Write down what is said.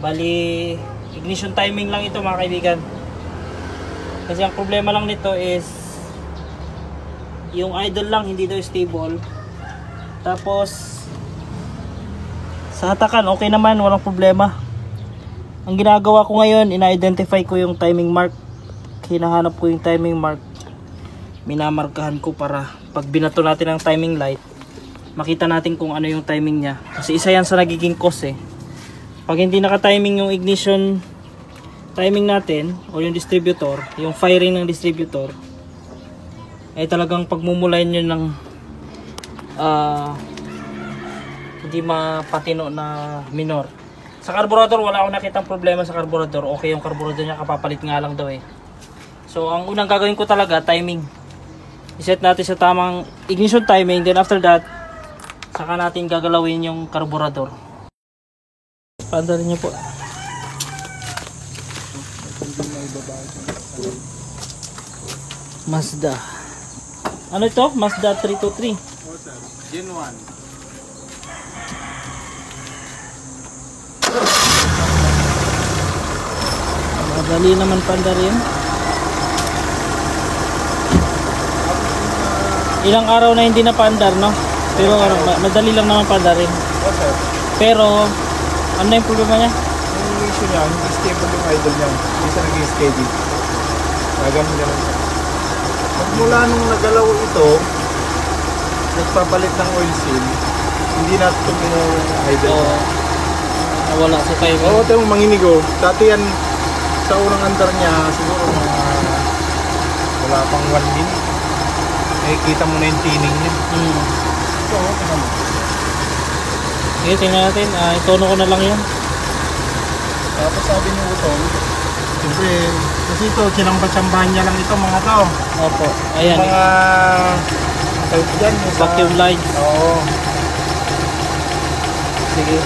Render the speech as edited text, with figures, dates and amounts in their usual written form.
Bali, ignition timing lang ito mga kaibigan. Kasi ang problema lang nito is yung idle lang hindi daw stable. Tapos sa hatakan okay naman, walang problema. Ang ginagawa ko ngayon, ina-identify ko yung timing mark. Hinahanap ko yung timing mark. Minamarkahan ko para pag binato natin ang timing light, makita natin kung ano yung timing niya. Kasi isa yan sa nagiging cause eh. Pag hindi naka-timing yung ignition timing natin o yung distributor, yung firing ng distributor, ay talagang pagmumulayan yun ng hindi mapatino na minor. Sa carburetor wala akong nakitang problema sa carburetor. Okay yung carburetor niya, kapapalit nga lang daw eh. So ang unang gagawin ko talaga, timing. I-set natin sa tamang ignition timing, then after that saka natin gagalawin yung carburetor. Pandarin niyo po. Mazda. Ano ito? Mazda 323. Gen 1. Madali naman pandarin. Ilang araw na hindi na pandar, no? Pero madali lang naman pandarin. Pero ano yung problema niya? Yung issue niya, hindi stable yung idle niya. Hindi siya naging steady. Gagamit niya lang. Magmula nung nagalaw ito, nagpapalit ng oil seal, hindi natin yung idle. Nawala sa timing. Oo, ito yung manginigo. Dati yan, sa unang andar niya, siguro wala pang 1 min. Nakikita mo na yung tining niya. Ito, tingnan mo. Sige, tingnan natin. Itono ko na lang yan. Tapos sabi ni Utong, siyempre, kasi ito, sinamba-sambahan niya lang ito mga to. Opo, ayan. Mga, tawag dyan, vacuum lights. Oo. Sige.